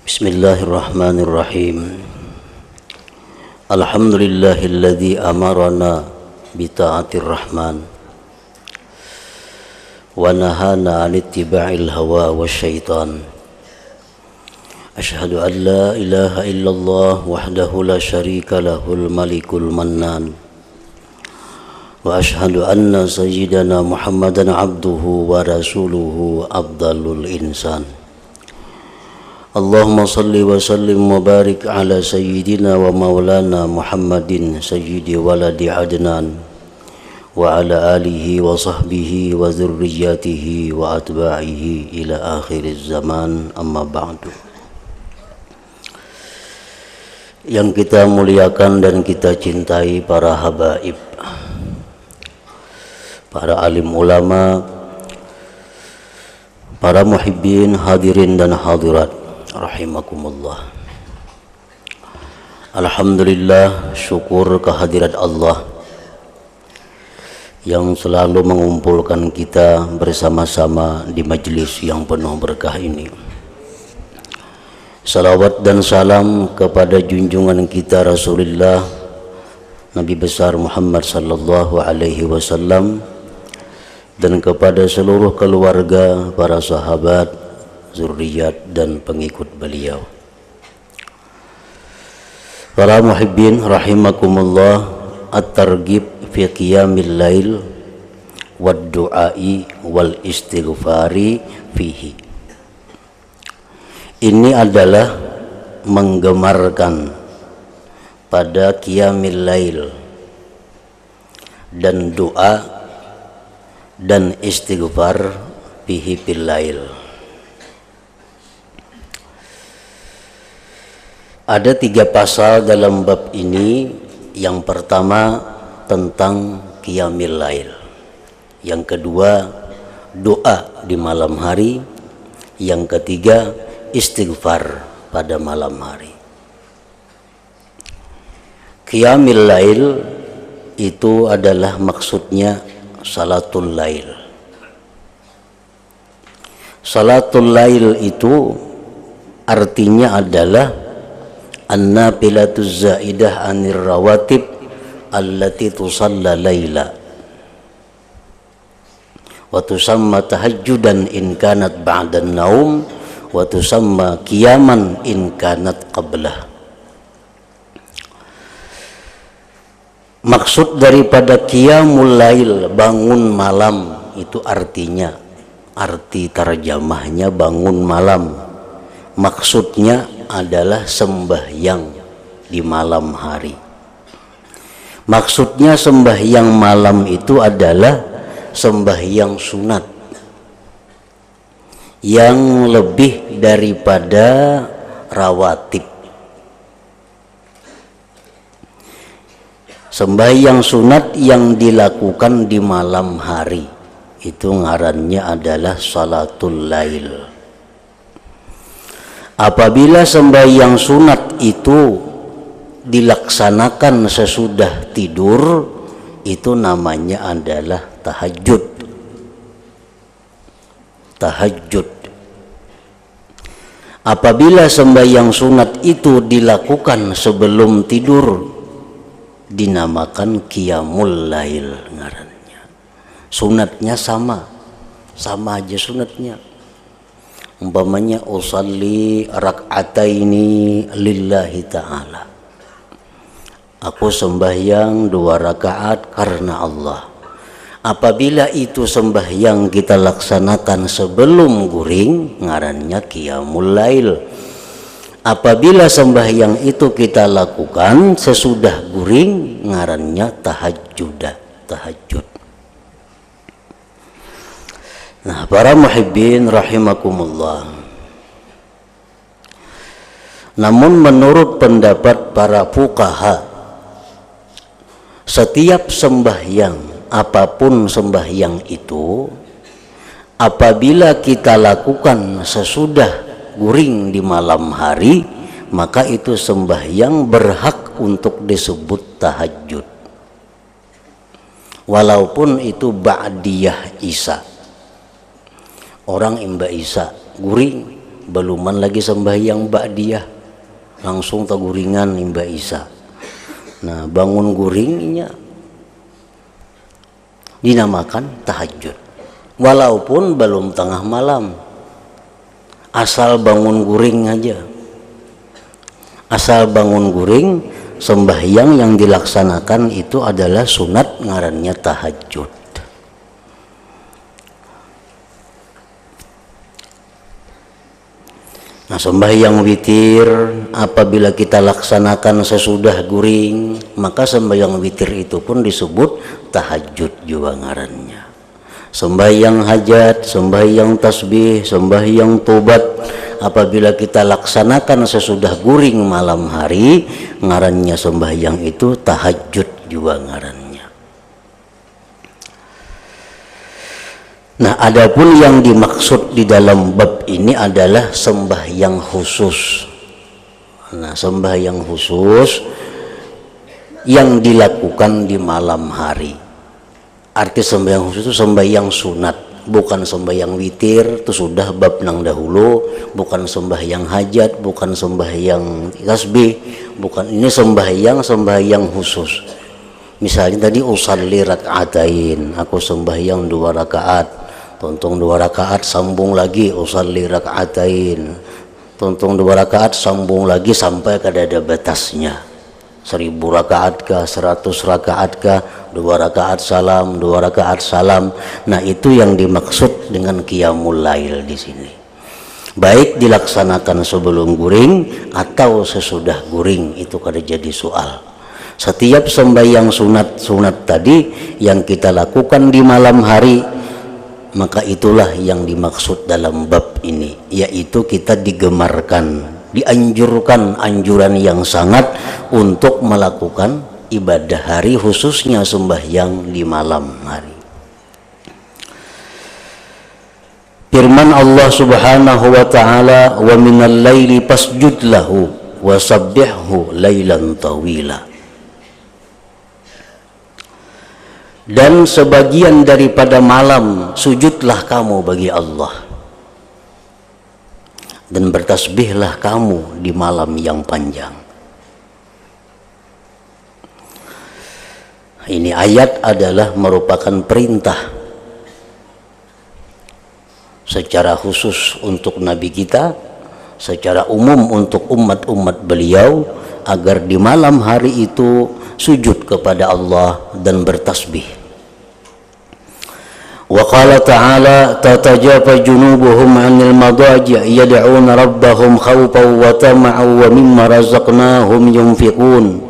Bismillahirrahmanirrahim. Alhamdulillahilladzi amarana bita'atir rahman wa nahana 'an ittiba'il hawa wasyaitan. Asyhadu an la ilaha illallah wahdahu la syarika lahul malikul mannan wa asyhadu anna sayyidana Muhammadan abduhu wa rasuluhu afdalul insan. Allahumma salli wa sallim wa barik ala sayyidina wa maulana Muhammadin sayyidi waladi adnan wa ala alihi wa sahbihi wa zurriyatihi wa atba'ihi ila akhiriz zaman, amma ba'du. Yang kita muliakan dan kita cintai para habaib, para alim ulama, para muhibbin, hadirin dan hadirat rahimakumullah. Alhamdulillah, syukur kehadirat Allah yang selalu mengumpulkan kita bersama-sama di majlis yang penuh berkah ini. Salawat dan salam kepada junjungan kita Rasulullah Nabi besar Muhammad sallallahu alaihi wasallam dan kepada seluruh keluarga, para sahabat, zuriat dan pengikut beliau. Para muhibbin rahimakumullah, at-targhib fi qiyamil lail wad du'ai wal istighfari fihi. Ini adalah menggemarkan pada qiyamil lail dan doa dan istighfar fihi bil lail. Ada 3 pasal dalam bab ini. Yang pertama tentang qiyamil lail, yang kedua doa di malam hari, yang ketiga istighfar pada malam hari. Qiyamil lail itu adalah maksudnya salatul lail. Salatul lail itu artinya adalah an-nafilatuz zaidah anir rawatib allati tusalla laila wa tusamma tahajjudan in kanat ba'dan naum wa tusamma qiyaman in kanat qablah. Maksud daripada qiyamul lail, bangun malam, itu artinya, arti terjemahnya bangun malam, maksudnya adalah sembahyang di malam hari. Maksudnya sembahyang malam itu adalah sembahyang sunat yang lebih daripada rawatib. Sembahyang sunat yang dilakukan di malam hari itu ngarannya adalah salatul lail. Apabila sembahyang sunat itu dilaksanakan sesudah tidur, itu namanya adalah tahajud. Tahajud. Apabila sembahyang sunat itu dilakukan sebelum tidur, dinamakan qiyamul lail ngarannya. Sunatnya sama aja sunatnya. Umpamanya usalli rak'ataini lillahi ta'ala, aku sembahyang 2 rakaat karena Allah. Apabila itu sembahyang kita laksanakan sebelum guring, ngarannya qiyamul lail. Apabila sembahyang itu kita lakukan sesudah guring, ngarannya tahajud. Nah, para muhibbin rahimakumullah, namun menurut pendapat para fuqaha, setiap sembahyang, apapun sembahyang itu, apabila kita lakukan sesudah guring di malam hari, maka itu sembahyang berhak untuk disebut tahajud, walaupun itu ba'diyah isya. Orang imba isya guring beluman lagi sembahyang ba'diyah, langsung taguringan Mbak Isa. Nah, bangun guringnya dinamakan tahajud, walaupun belum tengah malam. Asal bangun guring aja, asal bangun guring, sembahyang yang dilaksanakan itu adalah sunat, ngarannya tahajud. Nah, sembahyang witir apabila kita laksanakan sesudah guring, maka sembahyang witir itu pun disebut tahajud juga ngarannya. Sembahyang hajat, sembahyang tasbih, sembahyang tobat apabila kita laksanakan sesudah guring malam hari, ngarannya sembahyang itu tahajud juga ngarannya. Nah, adapun yang dimaksud di dalam bab ini adalah sembahyang khusus. Nah, sembahyang khusus yang dilakukan di malam hari. Arti sembahyang khusus itu sembahyang sunat, bukan sembahyang witir, itu sudah bab nang dahulu, bukan sembahyang hajat, bukan sembahyang tasbih, bukan, ini sembahyang khusus. Misalnya tadi usalli rakaatain, aku sembahyang 2 rakaat, tonton 2 rakaat sambung lagi usalli rakaatain, tonton 2 rakaat sambung lagi sampai kada ada batasnya. 1000 rakaat kah, 100 rakaat kah, 2 rakaat salam, 2 rakaat salam. Nah, itu yang dimaksud dengan qiyamul lail di sini. Baik dilaksanakan sebelum guring atau sesudah guring, itu kada jadi soal. Setiap sembahyang sunat tadi yang kita lakukan di malam hari, maka itulah yang dimaksud dalam bab ini, yaitu kita digemarkan, dianjurkan anjuran yang sangat untuk melakukan ibadah hari, khususnya sembahyang di malam hari. Firman Allah Subhanahu wa taala, "Wa minal laili fasjud lahu wa sabbihhu lailan tawila." Dan sebagian daripada malam sujudlah kamu bagi Allah, dan bertasbihlah kamu di malam yang panjang. Ini ayat adalah merupakan perintah secara khusus untuk Nabi kita, secara umum untuk umat-umat beliau, agar di malam hari itu sujud kepada Allah dan bertasbih. Wa qala ta'ala, tatajafa junubuhum 'anil madaji' yad'una rabbahum khawfan wa tama'an wa mimma razaqnahum yunfiqun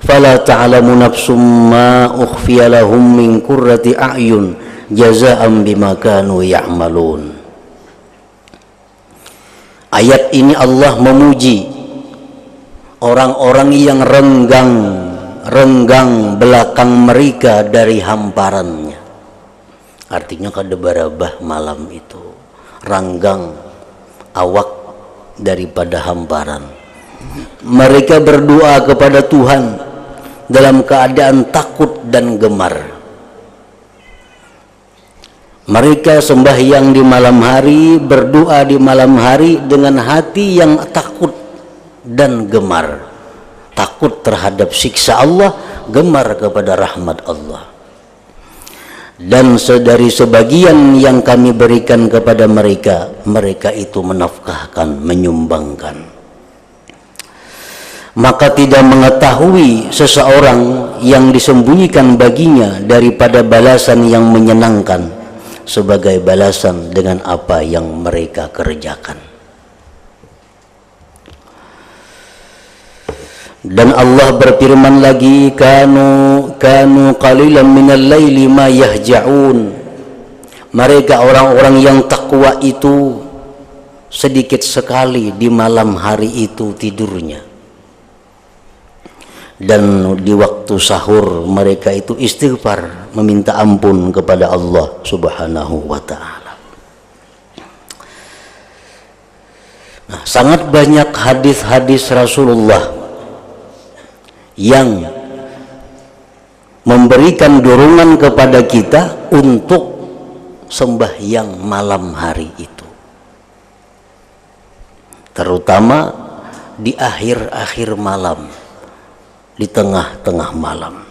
fala ta'lamu nafsum ma ukhfiya lahum min qurrati a'yun jazaa'an bima kanu ya'malun. Ayat ini Allah memuji orang-orang yang renggang belakang mereka dari hamparannya. Artinya kada barabah malam itu, ranggang awak daripada hamparan. Mereka berdoa kepada Tuhan dalam keadaan takut dan gemar. Mereka sembahyang di malam hari, berdoa di malam hari dengan hati yang takut dan gemar. Takut terhadap siksa Allah, gemar kepada rahmat Allah. Dan dari sebagian yang kami berikan kepada mereka, mereka itu menafkahkan, menyumbangkan. Maka tidak mengetahui seseorang yang disembunyikan baginya daripada balasan yang menyenangkan sebagai balasan dengan apa yang mereka kerjakan. Dan Allah berfirman lagi, kanu qalilan minal laili ma yahja'un. Mereka orang-orang yang takwa itu sedikit sekali di malam hari itu tidurnya, dan di waktu sahur mereka itu istighfar, meminta ampun kepada Allah Subhanahu wa ta'ala. Nah, sangat banyak hadis-hadis Rasulullah yang memberikan dorongan kepada kita untuk sembahyang malam hari itu. terutama di akhir-akhir malam, di tengah-tengah malam.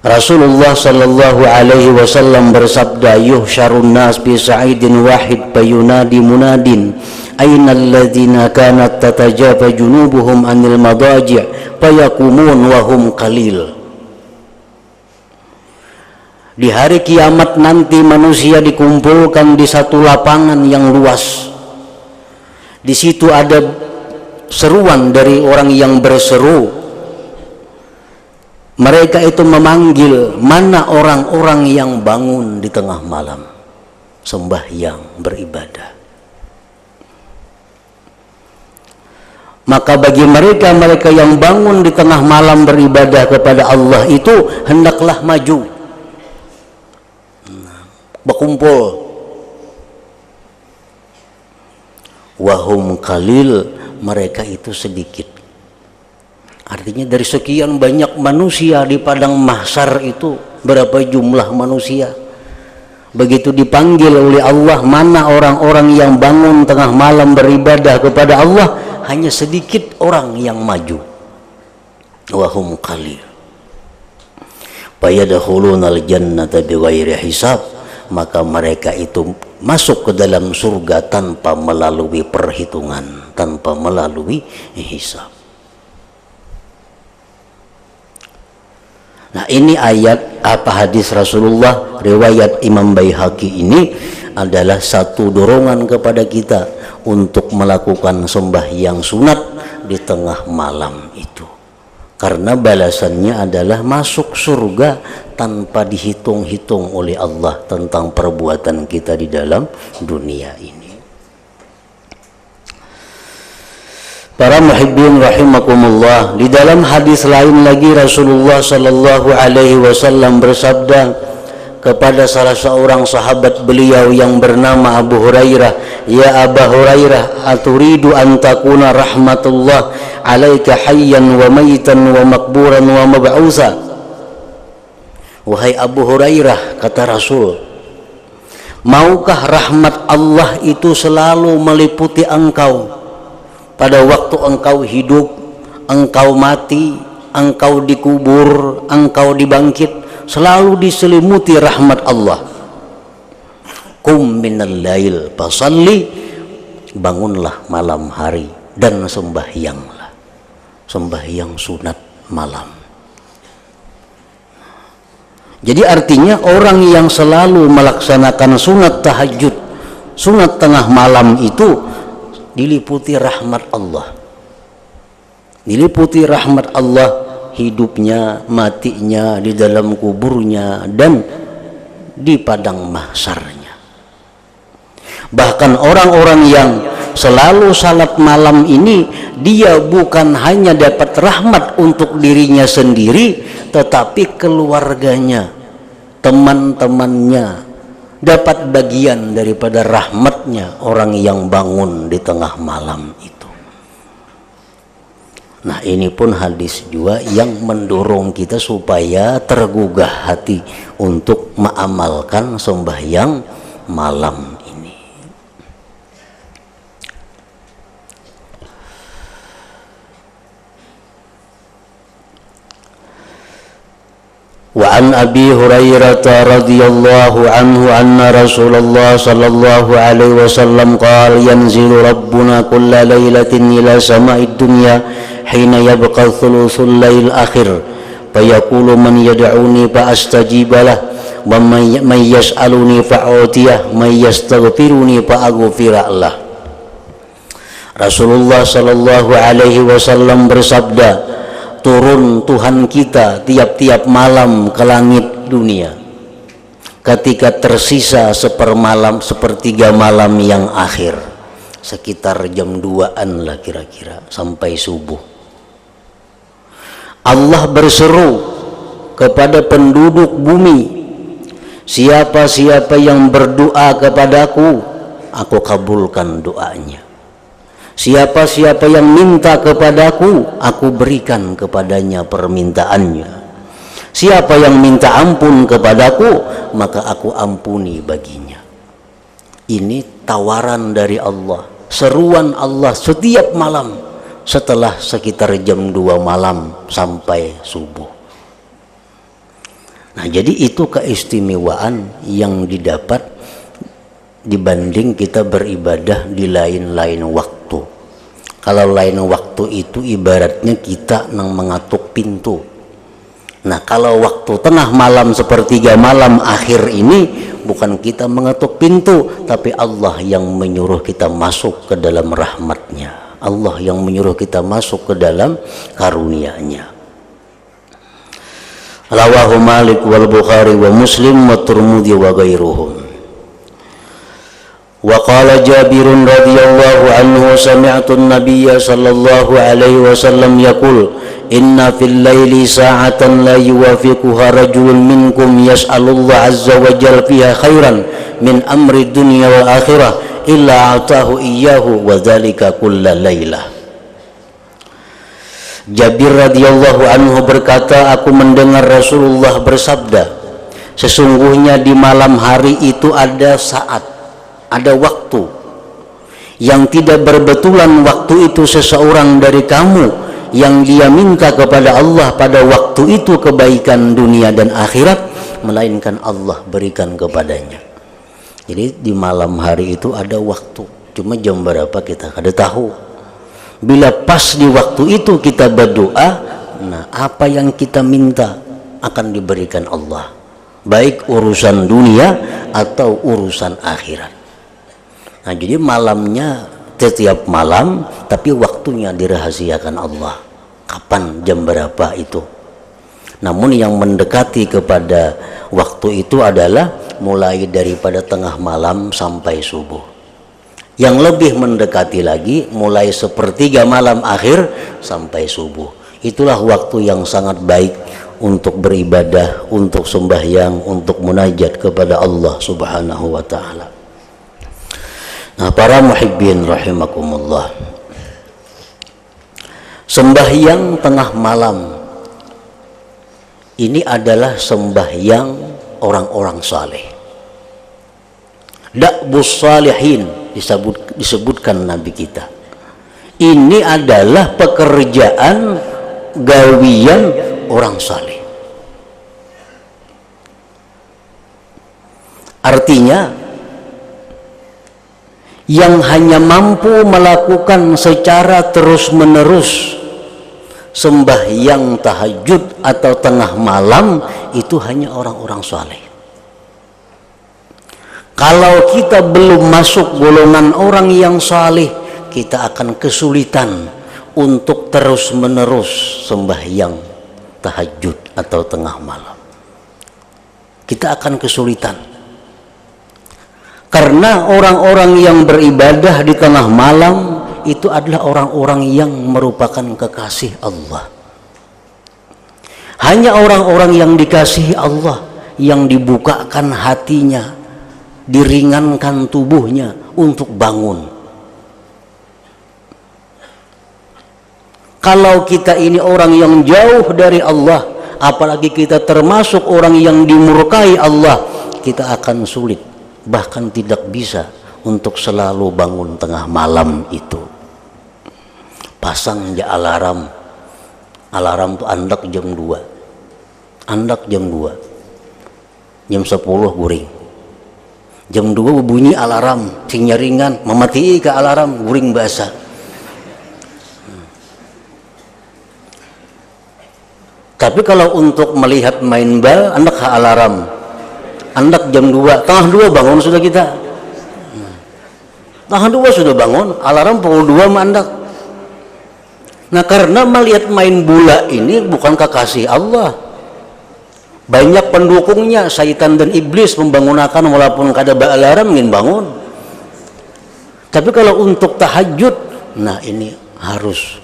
Rasulullah sallallahu alaihi wasallam bersabda, yuhsyarun nas bi sa'idin wahid fayunadi munadin ainal ladzina kanat tatajaba junubuhum anil madaji' fayaqumun wa hum qalil. Di hari kiamat nanti manusia dikumpulkan di satu lapangan yang luas. Di situ ada seruan dari orang yang berseru. Mereka itu memanggil, mana orang-orang yang bangun di tengah malam sembahyang beribadah. Maka bagi mereka yang bangun di tengah malam beribadah kepada Allah itu hendaklah maju, berkumpul. Wahum qalil, mereka itu sedikit. Artinya dari sekian banyak manusia di padang mahsyar itu, berapa jumlah manusia? Begitu dipanggil oleh Allah, mana orang-orang yang bangun tengah malam beribadah kepada Allah, hanya sedikit orang yang maju. Wahum qalil. Fayadkhulunal jannata bighairi hisab, maka mereka itu masuk ke dalam surga tanpa melalui perhitungan, tanpa melalui hisab. Nah, ini ayat hadis Rasulullah riwayat Imam Baihaqi ini adalah satu dorongan kepada kita untuk melakukan sembahyang sunat di tengah malam itu, karena balasannya adalah masuk surga tanpa dihitung-hitung oleh Allah tentang perbuatan kita di dalam dunia ini. Para muhibbin rahimakumullah, di dalam hadis lain lagi Rasulullah sallallahu alaihi wasallam bersabda kepada salah seorang sahabat beliau yang bernama Abu Hurairah, ya Abu Hurairah, aturidu an takuna rahmatullah alaika hayyan wa maitan wa makburan wa mab'usa. Wahai Abu Hurairah, kata Rasul, maukah rahmat Allah itu selalu meliputi engkau pada waktu engkau hidup, engkau mati, engkau dikubur, engkau dibangkit, selalu diselimuti rahmat Allah. Qum minal lail fasalli, bangunlah malam hari dan sembahyanglah, sembahyang sunat malam. Jadi artinya orang yang selalu melaksanakan sunat tahajud, sunat tengah malam itu diliputi rahmat Allah, diliputi rahmat Allah, hidupnya, matinya, di dalam kuburnya, dan di padang mahsyarnya. Bahkan orang-orang yang selalu salat malam ini, dia bukan hanya dapat rahmat untuk dirinya sendiri, tetapi keluarganya, teman-temannya dapat bagian daripada rahmatnya orang yang bangun di tengah malam itu. Nah, ini pun hadis juga yang mendorong kita supaya tergugah hati untuk mengamalkan sembahyang malam ini. Wa an Abi Hurairah radhiyallahu anhu anna Rasulullah sallallahu alaihi wasallam qala yanzilu rabbuna kulla lailatin ila sama'id dunya hina yabqa thuluthul lail akhir fayaqulu man yad'uni fa astajib lah wa man yas'aluni fa a'tiyah man yastaghfiruni fa aghfir lah. Rasulullah sallallahu alaihi wasallam bersabda, turun Tuhan kita tiap-tiap malam ke langit dunia ketika tersisa sepertiga malam yang akhir, sekitar jam 2-an lah kira-kira sampai subuh. Allah berseru kepada penduduk bumi, siapa-siapa yang berdoa kepadaku, aku kabulkan doanya. Siapa-siapa yang minta kepadaku, aku berikan kepadanya permintaannya. Siapa yang minta ampun kepadaku, maka aku ampuni baginya. Ini tawaran dari Allah, seruan Allah setiap malam setelah sekitar jam 2 malam sampai subuh. Nah, jadi itu keistimewaan yang didapat dibanding kita beribadah di lain-lain waktu. Kalau lain waktu itu ibaratnya kita nang mengatuk pintu. Nah, kalau waktu tengah malam sepertiga malam akhir ini bukan kita mengetuk pintu, tapi Allah yang menyuruh kita masuk ke dalam rahmatnya. Allah yang menyuruh kita masuk ke dalam karunia-Nya. Rawahu Malik wal Bukhari wa Muslim wa Tirmidzi wa ghairuhum. Wa qala Jabir radhiyallahu anhu sami'tu an-nabiyya sallallahu alaihi wasallam yaqul inna fil laili sa'atan la yuwafiquha rajulun minkum yas'alullah azza wa jalla fiha khairan min amri dunya wal akhirah illa atahu iyyahu wa dzalika kulla lailah. Jabir radhiyallahu anhu berkata, aku mendengar Rasulullah bersabda, sesungguhnya di malam hari itu ada saat, ada waktu yang tidak berbetulan waktu itu seseorang dari kamu yang dia minta kepada Allah pada waktu itu kebaikan dunia dan akhirat, melainkan Allah berikan kepadanya. Jadi di malam hari itu ada waktu, cuma jam berapa kita kada tahu. Bila pas di waktu itu kita berdoa, nah apa yang kita minta akan diberikan Allah, baik urusan dunia atau urusan akhirat. Nah, jadi malamnya setiap malam, tapi waktunya dirahasiakan Allah. Kapan, jam berapa itu. Namun yang mendekati kepada waktu itu adalah mulai daripada tengah malam sampai subuh. Yang lebih mendekati lagi mulai sepertiga malam akhir sampai subuh. Itulah waktu yang sangat baik untuk beribadah, untuk sembahyang, untuk munajat kepada Allah Subhanahu wa ta'ala. Nah, para muhibbin rahimakumullah, sembahyang tengah malam ini adalah sembahyang orang-orang saleh. Da'bus salihin disebutkan Nabi kita. Ini adalah pekerjaan gawian orang saleh. Artinya yang hanya mampu melakukan secara terus-menerus sembahyang tahajud atau tengah malam itu hanya orang-orang saleh. Kalau kita belum masuk golongan orang yang saleh, kita akan kesulitan untuk terus-menerus sembahyang tahajud atau tengah malam. Kita akan kesulitan. Karena orang-orang yang beribadah di tengah malam itu adalah orang-orang yang merupakan kekasih Allah. Hanya orang-orang yang dikasihi Allah yang dibukakan hatinya, diringankan tubuhnya untuk bangun. Kalau kita ini orang yang jauh dari Allah, apalagi kita termasuk orang yang dimurkai Allah, kita akan sulit, bahkan tidak bisa untuk selalu bangun tengah malam itu. Pasang aja alarm. Alarm tuh andak jam 2. Andak jam 2. Jam 10 guring. Jam 2 bunyi alarm, sing nyaringan, memati ke alarm, guring basah. Tapi kalau untuk melihat main bal, andak ke alarm. Andak jam 2, tengah 2 bangun sudah kita. Tengah 2 sudah bangun, alarm pukul 2 mandak. Nah, karena melihat main bola ini bukan kekasih Allah. Banyak pendukungnya, syaitan dan iblis membangunkan walaupun kada alarm ingin bangun. Tapi kalau untuk tahajud, nah ini harus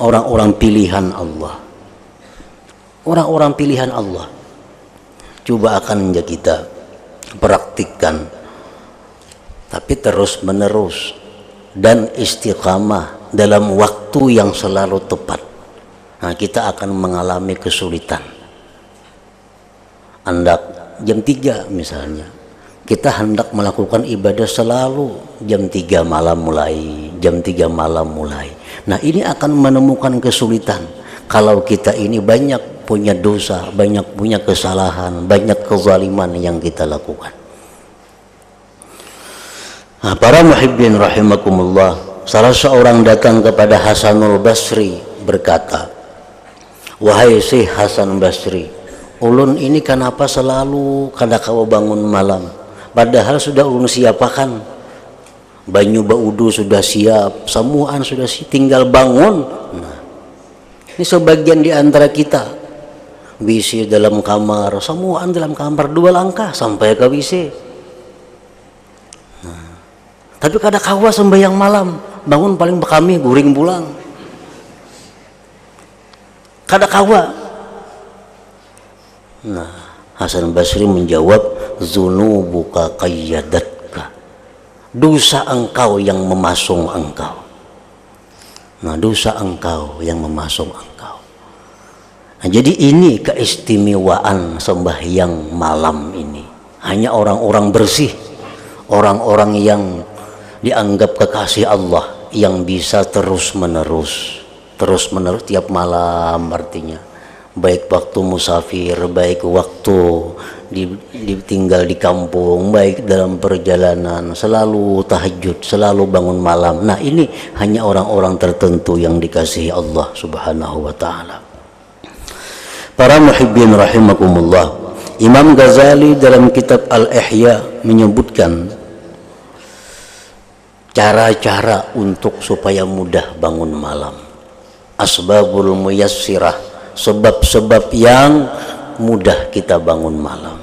orang-orang pilihan Allah. Orang-orang pilihan Allah. Coba akan kita praktikkan, tapi terus menerus dan istiqamah dalam waktu yang selalu tepat. Nah, kita akan mengalami kesulitan. Andak jam 3 misalnya, kita hendak melakukan ibadah selalu jam 3 malam mulai, jam 3 malam mulai. Nah, ini akan menemukan kesulitan kalau kita ini banyak punya dosa, banyak punya kesalahan, banyak kezaliman yang kita lakukan. Nah, para muhibbin rahimakumullah, salah seorang datang kepada Hasanul Basri berkata, "Wahai Syekh Hasan Basri, ulun ini kenapa selalu kada kau bangun malam? Padahal sudah ulun siapakan, banyu baudu sudah siap, semuaan sudah siap, tinggal bangun." Nah, ini sebagian di antara kita WC dalam kamar, semuaan dalam kamar, 2 langkah sampai ke WC. Nah, tapi kada kawa sembahyang malam, bangun paling kami guring pulang, kada kawa. Nah, Hasan Basri menjawab, "Zunubuka qayyadatka." Dosa engkau yang memasung engkau. Nah, dosa engkau yang memasung engkau. Nah, jadi ini keistimewaan sembahyang malam ini. Hanya orang-orang bersih, orang-orang yang dianggap kekasih Allah yang bisa terus-menerus tiap malam, artinya baik waktu musafir, baik waktu ditinggal di kampung, baik dalam perjalanan, selalu tahajud, selalu bangun malam. Nah, ini hanya orang-orang tertentu yang dikasihi Allah Subhanahu wa ta'ala. Para muhibbin rahimakumullah, Imam Ghazali dalam kitab Al-Ihya menyebutkan cara-cara untuk supaya mudah bangun malam. Asbabul muyassirah, sebab-sebab yang mudah kita bangun malam.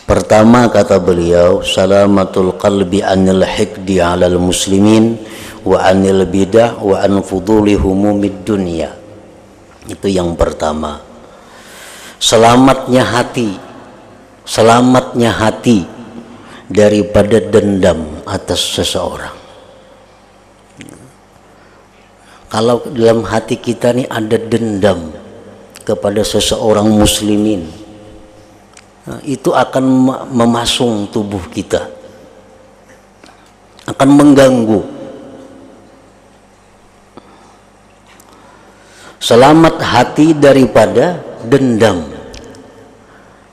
Pertama, kata beliau, salamatul qalbi anil hikdi alal muslimin wa anil bidah wa an fuduli humumid dunya. Itu yang pertama. Selamatnya hati daripada dendam atas seseorang. Kalau dalam hati kita nih ada dendam kepada seseorang muslimin, nah, itu akan memasung tubuh kita, akan mengganggu. Selamat hati daripada dendam,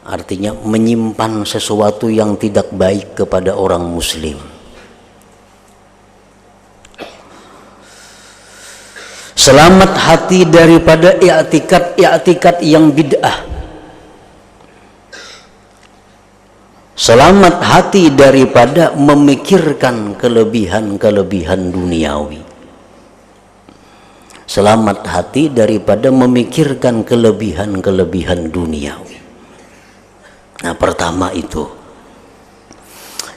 artinya menyimpan sesuatu yang tidak baik kepada orang muslim. Selamat hati daripada i'tikad yang bid'ah. Selamat hati daripada memikirkan kelebihan-kelebihan duniawi. Selamat hati daripada memikirkan kelebihan-kelebihan duniawi. Nah, pertama itu.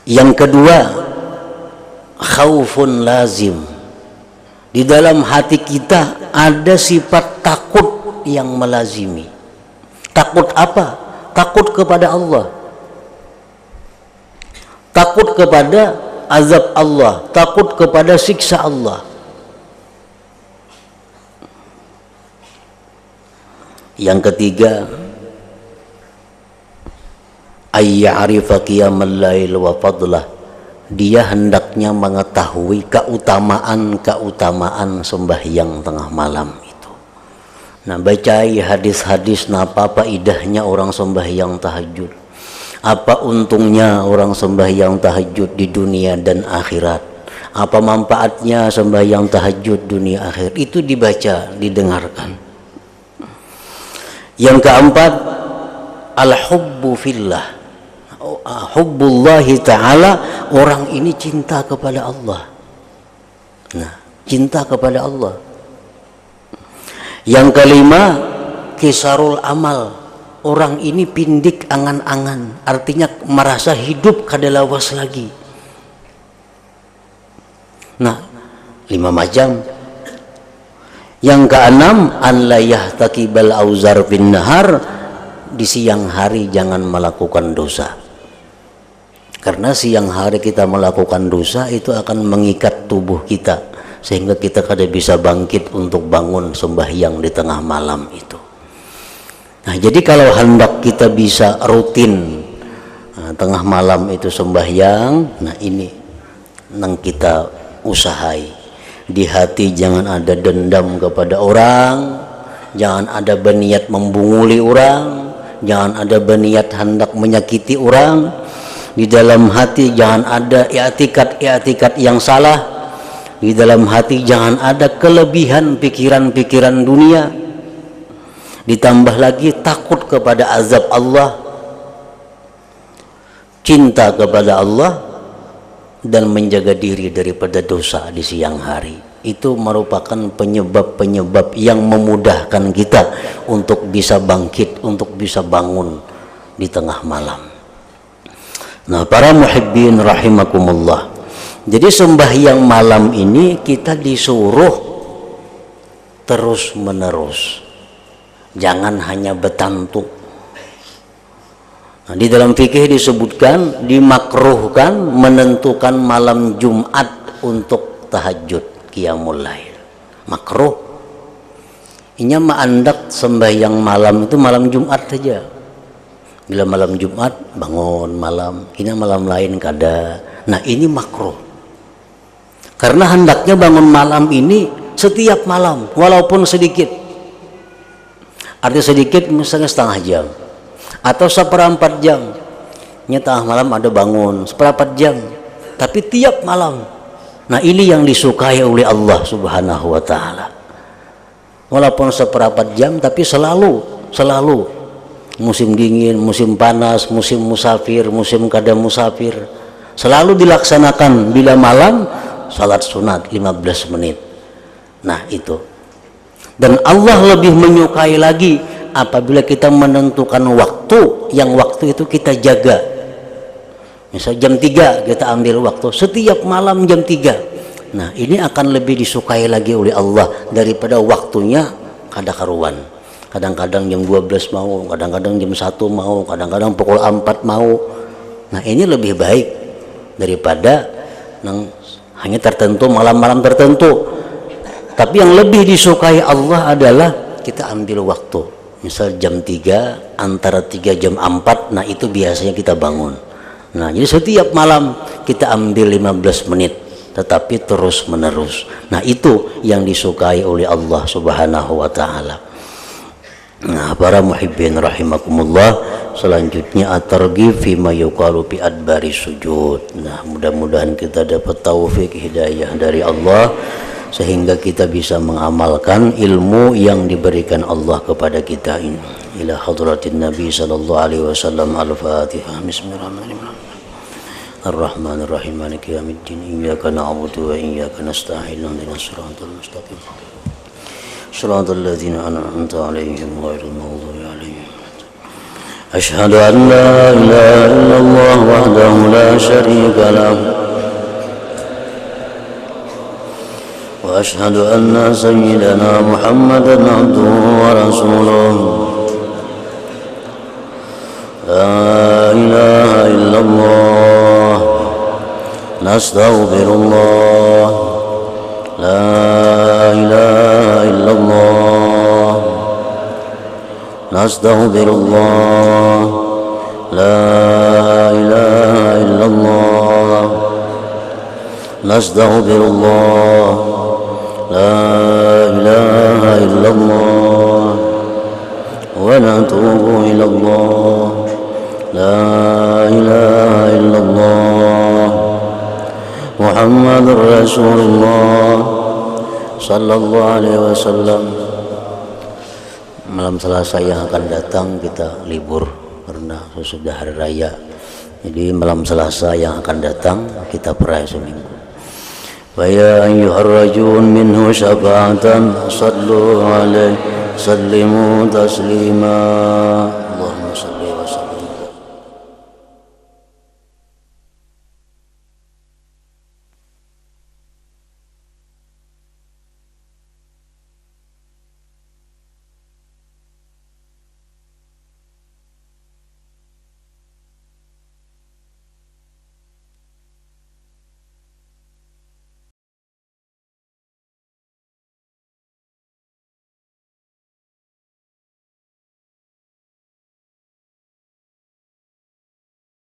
Yang kedua, khaufun lazim. Di dalam hati kita ada sifat takut yang melazimi. Takut apa? Takut kepada Allah. Takut kepada azab Allah, takut kepada siksa Allah. Yang ketiga, ayya'rifa qiyamal lail wa fadlah. Dia hendaknya mengetahui keutamaan sembahyang tengah malam itu. Nah, bacai hadis-hadis, apa idahnya orang sembahyang tahajud, apa untungnya orang sembahyang tahajud di dunia dan akhirat, apa manfaatnya sembahyang tahajud dunia akhirat, itu dibaca, didengarkan. Yang keempat, al-hubbu fillah, hubbullahi ta'ala, orang ini cinta kepada Allah. Nah, cinta kepada Allah. Yang kelima, kisarul amal, orang ini pindik angan-angan, artinya merasa hidup kada lawas lagi. Nah, 5 macam. Yang keenam, an la yahtakibal auzar fin nahar, di siang hari jangan melakukan dosa. Karena siang hari kita melakukan dosa itu akan mengikat tubuh kita, sehingga kita kada bisa bangkit untuk bangun sembahyang di tengah malam itu. Nah, jadi kalau hendak kita bisa rutin Nah, tengah malam itu sembahyang. Nah ini nang kita usahai. Di hati jangan ada dendam kepada orang, jangan ada berniat membunguli orang, jangan ada berniat hendak menyakiti orang. Di dalam hati jangan ada i'tikad yang salah. Di dalam hati jangan ada kelebihan pikiran-pikiran dunia. Ditambah lagi takut kepada azab Allah, cinta kepada Allah, dan menjaga diri daripada dosa di siang hari. Itu merupakan penyebab-penyebab yang memudahkan kita untuk bisa bangkit, untuk bisa bangun di tengah malam. Nah, para muhibbin rahimakumullah, jadi sembahyang malam ini kita disuruh terus menerus, jangan hanya betantu. Nah, di dalam fikih disebutkan dimakruhkan menentukan malam Jumat untuk tahajud qiyamul lail. Makruh. Inya ma'andak sembahyang malam itu malam Jumat saja. Bila malam Jumat bangun malam, ini malam lain kada. Nah, ini makruh. Karena hendaknya bangun malam ini setiap malam walaupun sedikit. Artinya sedikit misalnya setengah jam atau seperempat jam. Tengah malam ada bangun seperempat jam, tapi tiap malam. Nah, ini yang disukai oleh Allah Subhanahu wa taala. Walaupun seperempat jam tapi selalu musim dingin, musim panas, musim musafir, musim kada musafir, selalu dilaksanakan bila malam salat sunat 15 menit. Nah, itu. Dan Allah lebih menyukai lagi apabila kita menentukan waktu, yang waktu itu kita jaga. Misal jam 3 kita ambil waktu, setiap malam jam 3. Nah, ini akan lebih disukai lagi oleh Allah daripada waktunya kada karuan. Kadang-kadang jam 12 mau, kadang-kadang jam 1 mau, kadang-kadang pukul 4 mau. Nah, ini lebih baik daripada hanya tertentu malam-malam tertentu. Tapi yang lebih disukai Allah adalah kita ambil waktu. Misal jam 3, antara 3 jam 4, nah itu biasanya kita bangun. Nah, jadi setiap malam kita ambil 15 menit, tetapi terus menerus. Nah, itu yang disukai oleh Allah Subhanahu wa taala. Nah, para muhibbin rahimakumullah, selanjutnya at-targhib fi ma yuqalu fi adbari sujud. Nah, mudah-mudahan kita dapat taufik hidayah dari Allah sehingga kita bisa mengamalkan ilmu yang diberikan Allah kepada kita ini. Ila hadratin Nabi sallallahu alaihi wasallam. Al-Fatihah. Bismillahirrahmanirrahim. Ar-Rahmanir-Rahim. Maliki yaumiddin. Iyyaka na'budu wa iyyaka nasta'in. Ihdinas siratal mustaqim. Shiratal ladzina an'amta 'alaihim ghairil maghdubi 'alaihim. Asyhadu an la ilaha illallah wahdahu la syarika lahu wa asyhadu anna sayyidana Muhammadan 'abduhu wa rasuluh. La ilaha illallah nastaghfirullah. La ilaha illallah nastaghfirullah. La ilaha illallah nastaghfirullah. La ilaha illallah wa natubu ilallah. La ilaha illallah Muhammadur Rasulullah sallallahu alaihi wasallam. Malam Selasa yang akan datang kita libur karena sudah hari raya. Jadi malam Selasa yang akan datang kita perayaan seminggu. Wa ya ayyuhar rajun minhu syafa'atan sallu alaihi sallimu taslima.